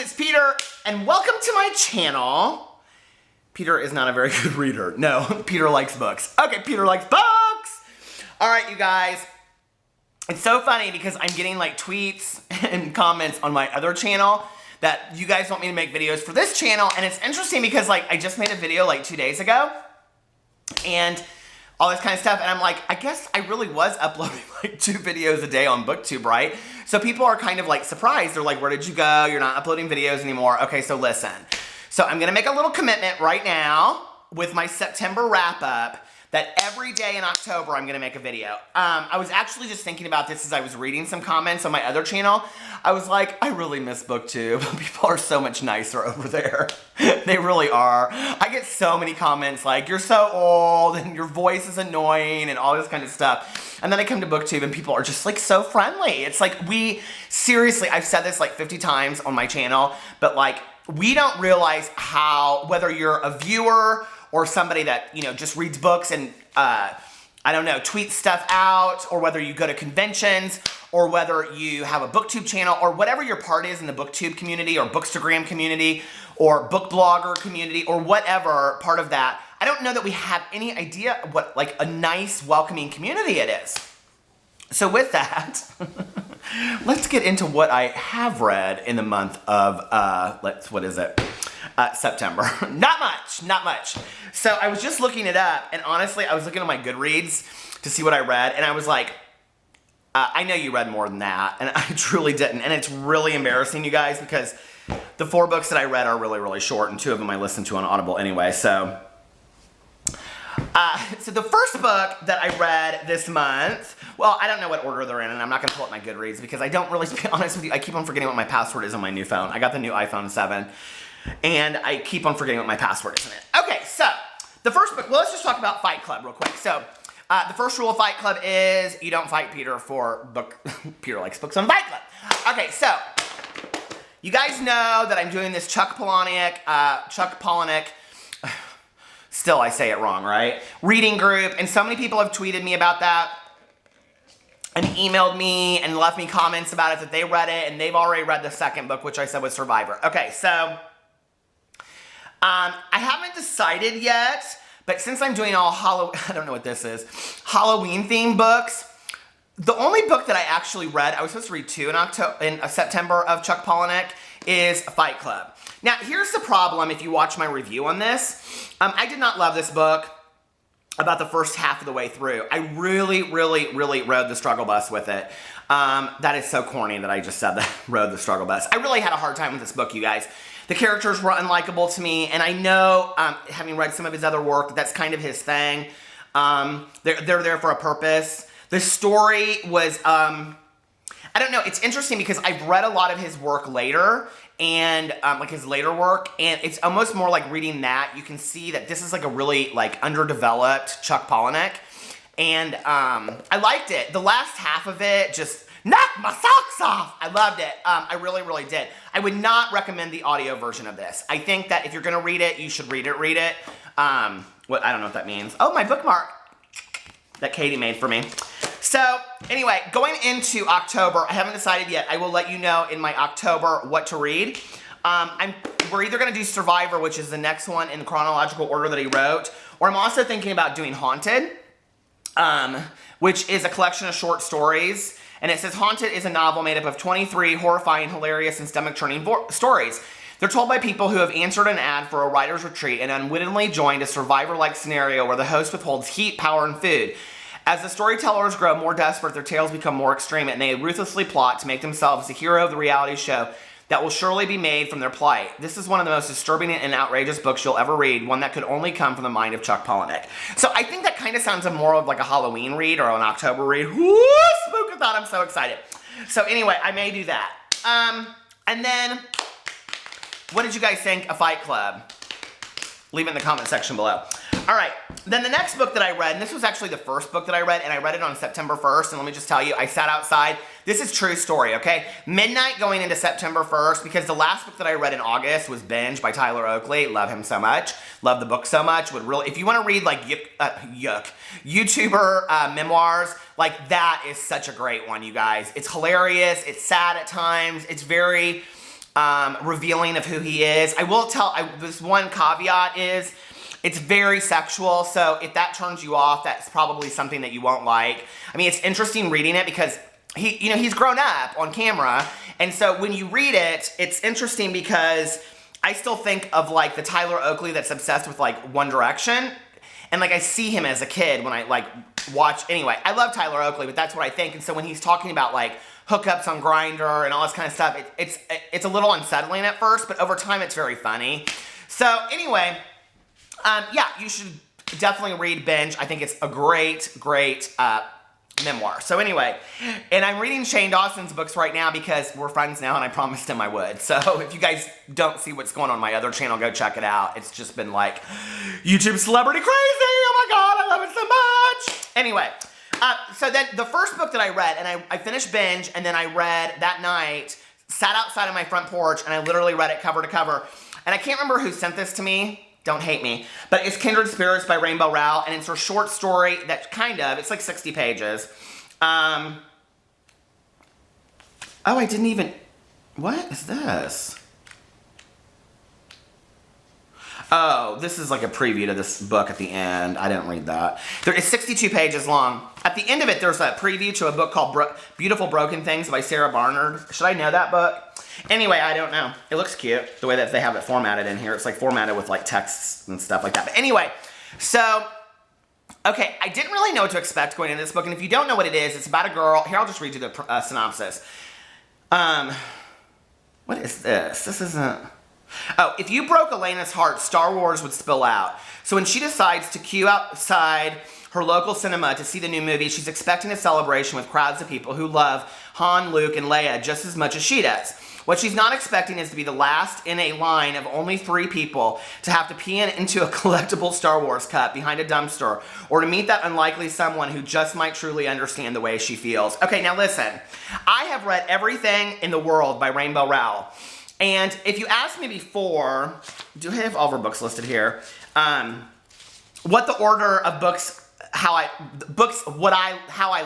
it's Peter, and welcome to my channel. Peter is not a very good reader. No, Peter likes books. Okay, Peter likes books! Alright, you guys. It's so funny because I'm getting like tweets and comments on my other channel that you guys want me to make videos for this channel, and it's interesting because like I just made a video like 2 days ago, and all this kind of stuff, and I'm like, I guess I really was uploading like 2 videos a day on BookTube, right? So people are kind of like surprised. They're like, where did you go? You're not uploading videos anymore. Okay, so listen. So I'm gonna make a little commitment right now with my September wrap up that every day in October I'm gonna make a video. I was actually just thinking about this as I was reading some comments on my other channel. I was like, I really miss BookTube. People are so much nicer over there. They really are. I get so many comments like, you're so old and your voice is annoying and all this kind of stuff. And then I come to BookTube and people are just like so friendly. It's like seriously, I've said this like 50 times on my channel, but like we don't realize how, whether you're a viewer or somebody that, you know, just reads books and, I don't know, tweets stuff out, or whether you go to conventions, or whether you have a BookTube channel, or whatever your part is in the BookTube community, or Bookstagram community, or book blogger community, or whatever part of that, I don't know that we have any idea what, like, a nice, welcoming community it is. So with that, let's get into what I have read in the month of, September. Not much. So I was just looking it up, and honestly, I was looking at my Goodreads to see what I read, and I was like, I know you read more than that, and I truly didn't, and it's really embarrassing, you guys, because the 4 books that I read are really, really short, and 2 of them I listened to on Audible anyway, so. So the first book that I read this month, well, I don't know what order they're in, and I'm not going to pull up my Goodreads, because I don't really, to be honest with you, I keep on forgetting what my password is on my new phone. I got the new iPhone 7. And I keep on forgetting what my password is in it. Okay, so the first book, well, let's just talk about Fight Club real quick. So the first rule of Fight Club is you don't fight Peter for book. Peter likes books on Fight Club. Okay, so you guys know that I'm doing this Chuck Palahniuk, still I say it wrong, right? Reading group, and so many people have tweeted me about that and emailed me and left me comments about it that they read it, and they've already read the second book, which I said was Survivor. Okay, so I haven't decided yet, but since I'm doing all I don't know what this is, Halloween themed books, the only book that I actually read, I was supposed to read 2 in September of Chuck Palahniuk, is Fight Club. Now, here's the problem if you watch my review on this. I did not love this book about the first half of the way through. I really rode the struggle bus with it. That is so corny that I just said that, rode the struggle bus. I really had a hard time with this book, you guys. The characters were unlikable to me, and I know, having read some of his other work, that's kind of his thing. They're there for a purpose. The story was, I don't know, it's interesting because I've read a lot of his work later, and like his later work, and it's almost more like reading that. You can see that this is like a really like underdeveloped Chuck Palahniuk, and I liked it. The last half of it just knocked my socks off. I loved it. I really did. I would not recommend the audio version of this. I think that if you're gonna read it, you should read it. I don't know what that means. Oh, my bookmark that Katie made for me. So, anyway, going into October, I haven't decided yet. I will let you know in my October what to read. We're either going to do Survivor, which is the next one in the chronological order that he wrote, or I'm also thinking about doing Haunted, which is a collection of short stories. And it says Haunted is a novel made up of 23 horrifying, hilarious, and stomach-churning stories. They're told by people who have answered an ad for a writer's retreat and unwittingly joined a Survivor-like scenario where the host withholds heat, power, and food. As the storytellers grow more desperate, their tales become more extreme, and they ruthlessly plot to make themselves the hero of the reality show that will surely be made from their plight. This is one of the most disturbing and outrageous books you'll ever read, one that could only come from the mind of Chuck Palahniuk. So I think that kind of sounds more of like a Halloween read or an October read. Woo! Spookathon, I'm so excited. So anyway, I may do that. And then, what did you guys think of Fight Club? Leave it in the comment section below. All right, then the next book that I read, and this was actually the first book that I read, and I read it on September 1st, and let me just tell you, I sat outside. This is true story, okay? Midnight going into September 1st, because the last book that I read in August was Binge by Tyler Oakley. Love him so much. Love the book so much. Would really, if you want to read like YouTuber memoirs, like that is such a great one, you guys. It's hilarious. It's sad at times. It's very revealing of who he is. I will tell, this one caveat is, it's very sexual, so if that turns you off, that's probably something that you won't like. I mean, it's interesting reading it because he's grown up on camera, and so when you read it, it's interesting because I still think of like the Tyler Oakley that's obsessed with like One Direction, and like I see him as a kid when I like watch. Anyway, I love Tyler Oakley, but that's what I think. And so when he's talking about like hookups on Grindr and all this kind of stuff, it's a little unsettling at first, but over time it's very funny. So anyway, yeah, you should definitely read Binge. I think it's a great memoir. So anyway, and I'm reading Shane Dawson's books right now because we're friends now and I promised him I would. So if you guys don't see what's going on my other channel, go check it out. It's just been like YouTube celebrity crazy. Oh my God, I love it so much. Anyway, so then the first book that I read, and I finished Binge, and then I read that night, sat outside on my front porch, and I literally read it cover to cover. And I can't remember who sent this to me. Don't hate me. But it's Kindred Spirits by Rainbow Rowell, and it's her short story that it's like 60 pages. Oh, I didn't even, what is this? Oh, this is like a preview to this book at the end. I didn't read that. It's 62 pages long. At the end of it, there's a preview to a book called Beautiful Broken Things by Sarah Barnard. Should I know that book? Anyway, I don't know. It looks cute, the way that they have it formatted in here. It's like formatted with like texts and stuff like that. But anyway, so, okay, I didn't really know what to expect going into this book. And if you don't know what it is, it's about a girl. Here, I'll just read you the synopsis. What is this? This isn't... Oh, if you broke Elena's heart, Star Wars would spill out. So when she decides to queue outside her local cinema to see the new movie, she's expecting a celebration with crowds of people who love Han, Luke, and Leia just as much as she does. What she's not expecting is to be the last in a line of only 3 people to have to pee into a collectible Star Wars cup behind a dumpster, or to meet that unlikely someone who just might truly understand the way she feels. Okay, now listen. I have read everything in the world by Rainbow Rowell. And if you asked me before, do I have all of her books listed here? What the order of books, how I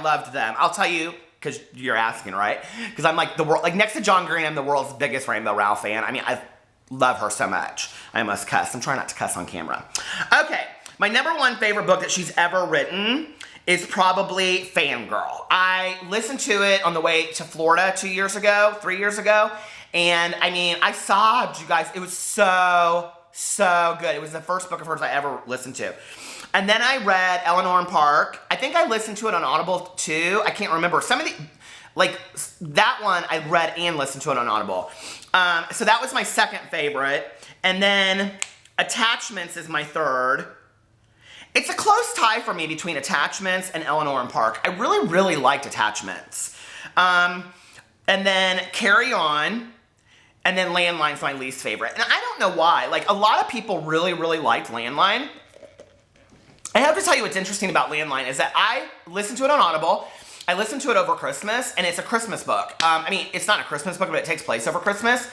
loved them. I'll tell you, because you're asking, right? Because I'm like next to John Green, I'm the world's biggest Rainbow Rowell fan. I mean, I love her so much. I must cuss. I'm trying not to cuss on camera. Okay, my number 1 favorite book that she's ever written is probably Fangirl. I listened to it on the way to Florida 3 years ago. And I mean, I sobbed, you guys. It was so good. It was the first book of hers I ever listened to. And then I read Eleanor and Park. I think I listened to it on Audible too. I can't remember. Some of the, like that one I read and listened to it on Audible. So that was my second favorite. And then Attachments is my third. It's a close tie for me between Attachments and Eleanor and Park. I really liked Attachments. And then Carry On. And then Landline's my least favorite. And I don't know why. Like, a lot of people really liked Landline. I have to tell you what's interesting about Landline is that I listened to it on Audible. I listened to it over Christmas, and it's a Christmas book. I mean, it's not a Christmas book, but it takes place over Christmas.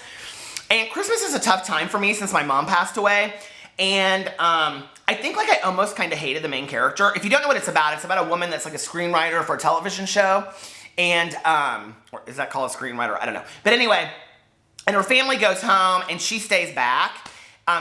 And Christmas is a tough time for me since my mom passed away. And I think like I almost kind of hated the main character. If you don't know what it's about a woman that's like a screenwriter for a television show. And, or is that called a screenwriter? I don't know. But anyway, and her family goes home and she stays back.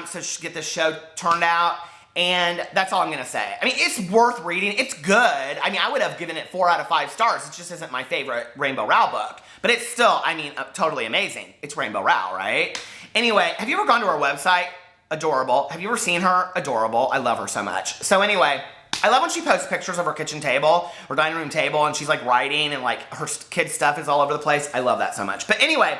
So she get this show turned out. And that's all I'm going to say. I mean, it's worth reading. It's good. I mean, I would have given it 4 out of 5 stars. It just isn't my favorite Rainbow Rowell book. But it's still, I mean, totally amazing. It's Rainbow Rowell, right? Anyway, have you ever gone to her website? Adorable. Have you ever seen her? Adorable. I love her so much. So anyway, I love when she posts pictures of her kitchen table, or dining room table, and she's like writing and like her kids' stuff is all over the place. I love that so much. But anyway,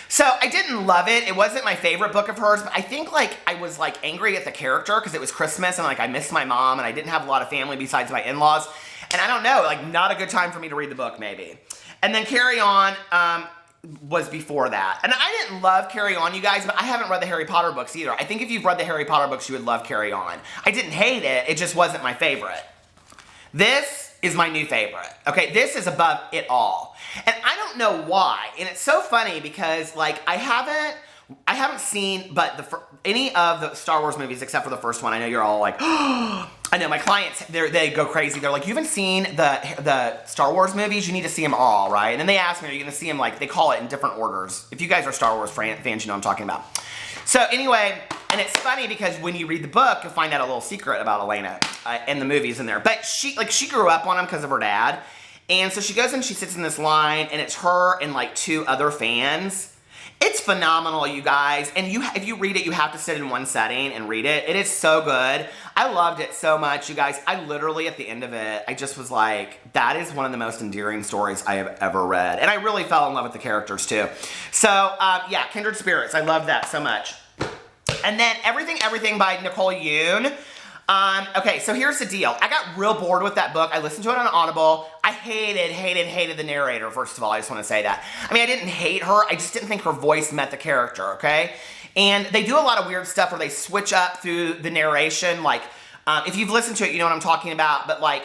so I didn't love it. It wasn't my favorite book of hers, but I think like I was like angry at the character because it was Christmas and like I missed my mom and I didn't have a lot of family besides my in-laws. And I don't know, like not a good time for me to read the book maybe. And then Carry On was before that. And I didn't love Carry On, you guys, but I haven't read the Harry Potter books either. I think if you've read the Harry Potter books, you would love Carry On. I didn't hate it. It just wasn't my favorite. This is my new favorite. Okay, this is above it all. And I don't know why. And it's so funny because like I haven't I haven't seen, but any of the Star Wars movies except for the first one. I know you're all like, oh, I know my clients, they go crazy. They're like, you haven't seen the Star Wars movies? You need to see them all, right? And then they ask me, are you going to see them, like, they call it in different orders. If you guys are Star Wars fans, you know what I'm talking about. So anyway, and it's funny because when you read the book, you'll find out a little secret about Elena and the movies in there. But she grew up on them because of her dad. And so she goes and she sits in this line, and it's her and like 2 other fans. It's phenomenal, you guys. And if you read it, you have to sit in one setting and read it. It is so good. I loved it so much, you guys. I literally, at the end of it, I just was like, that is one of the most endearing stories I have ever read. And I really fell in love with the characters, too. So, yeah, Kindred Spirits. I love that so much. And then Everything by Nicole Yoon. Okay, so here's the deal. I got real bored with that book. I listened to it on Audible. I hated the narrator, first of all. I just want to say that. I mean, I didn't hate her. I just didn't think her voice met the character, okay? And they do a lot of weird stuff where they switch up through the narration. Like, if you've listened to it, you know what I'm talking about. But, like,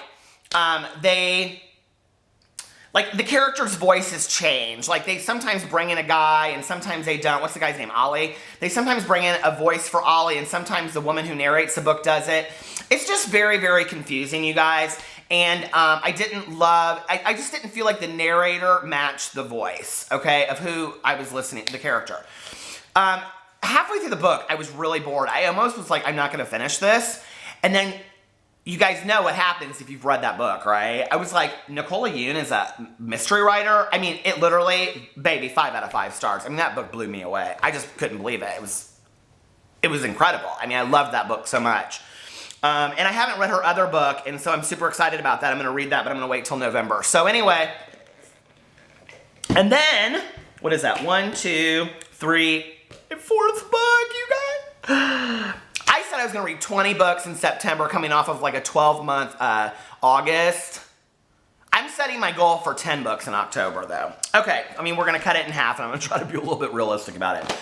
the characters' voices change. Like, they sometimes bring in a guy, and sometimes they don't. What's the guy's name? Ollie. They sometimes bring in a voice for Ollie, and sometimes the woman who narrates the book does it. It's just very, very confusing, you guys. And I just didn't feel like the narrator matched the voice, okay, of who I was listening to, the character. Halfway through the book, I was really bored. I almost was like, I'm not going to finish this. And then you guys know what happens if you've read that book, right? I was like, Nicole Yoon is a mystery writer. I mean, it literally, baby, 5 out of 5 stars. I mean, that book blew me away. I just couldn't believe it. It was incredible. I mean, I loved that book so much. And I haven't read her other book, and so I'm super excited about that. I'm going to read that, but I'm going to wait till November. So anyway, and then, what is that? 1, 2, 3, and 4th book, you guys. I said I was going to read 20 books in September, coming off of like a 12-month August. I'm setting my goal for 10 books in October, though. Okay, I mean, we're going to cut it in half, and I'm going to try to be a little bit realistic about it.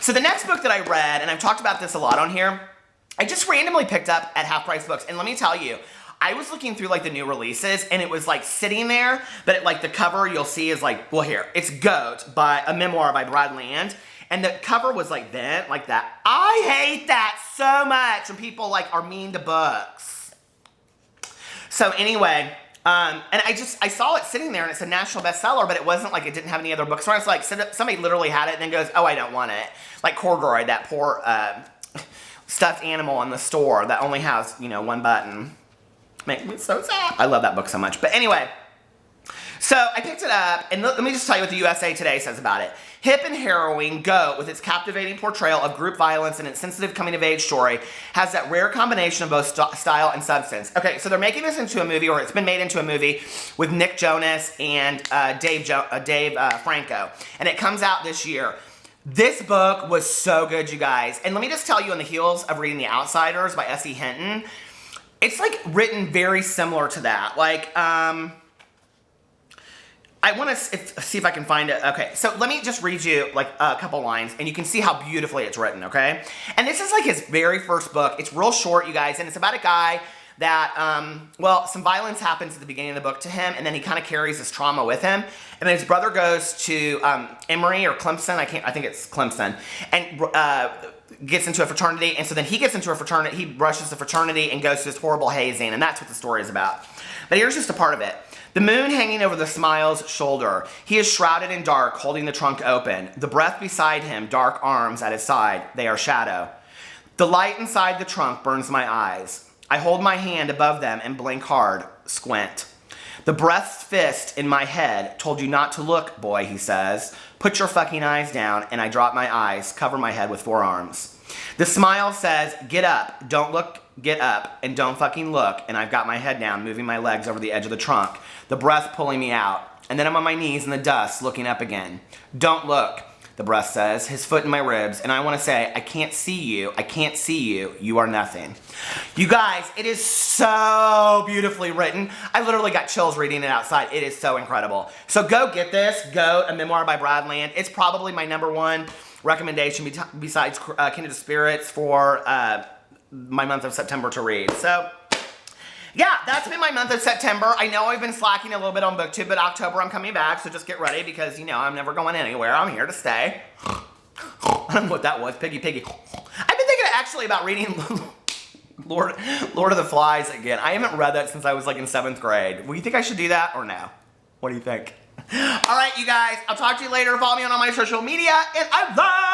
So the next book that I read, and I've talked about this a lot on here, I just randomly picked up at Half Price Books, and let me tell you, I was looking through like the new releases, and it was like sitting there, but like the cover you'll see is like, well, here, it's Goat by a memoir by Brad Land, and the cover was like bent like that. I hate that so much when people like are mean to books. So anyway, and I saw it sitting there, and it's a national bestseller, but it wasn't like it didn't have any other books. So I was like, somebody literally had it, and then goes, oh, I don't want it. Like Corduroy, that poor stuffed animal in the store that only has, you know, 1 button. Makes me so sad. I love that book so much. But anyway, so I picked it up, and let me just tell you what the USA Today says about it. Hip and harrowing, Goat, with its captivating portrayal of group violence and its sensitive coming-of-age story, has that rare combination of both style and substance. Okay, so they're making this into a movie, or it's been made into a movie, with Nick Jonas and Dave Franco, and it comes out this year. This book was so good, you guys. And let me just tell you, on the heels of reading The Outsiders by S.E. Hinton, it's like written very similar to that. Like, I want to see if I can find it. Okay, so let me just read you like a couple lines, and you can see how beautifully it's written, okay? And this is like his very first book. It's real short, you guys, and it's about a guy that, well, some violence happens at the beginning of the book to him, and then he kind of carries this trauma with him. And then his brother goes to Emory or Clemson, I think it's Clemson, and gets into a fraternity. And so then he gets into a fraternity, he rushes the fraternity and goes to this horrible hazing, and that's what the story is about. But here's just a part of it. The moon hanging over the Smile's shoulder. He is shrouded in dark, holding the trunk open. The breath beside him, dark arms at his side. They are shadow. The light inside the trunk burns my eyes. I hold my hand above them and blink hard, squint. The breath's fist in my head told you not to look, boy, he says. Put your fucking eyes down, and I drop my eyes, cover my head with forearms. The Smile says, get up, don't look, get up, and don't fucking look, and I've got my head down, moving my legs over the edge of the trunk, the breath pulling me out, and then I'm on my knees in the dust, looking up again. Don't look, the breath says, his foot in my ribs, and I want to say, I can't see you, you are nothing. You guys, it is so beautifully written. I literally got chills reading it outside. It is so incredible. So go get this, Goat, a memoir by Brad Land. It's probably my #1 recommendation besides Kindred Spirits for my month of September to read. So yeah, that's been my month of September. I know I've been slacking a little bit on BookTube, but October I'm coming back, so just get ready because, you know, I'm never going anywhere. I'm here to stay. I don't know what that was. Piggy. I've been thinking actually about reading Lord of the Flies again. I haven't read that since I was like in 7th grade. Well, you think I should do that or no? What do you think? All right, you guys. I'll talk to you later. Follow me on all my social media, and I love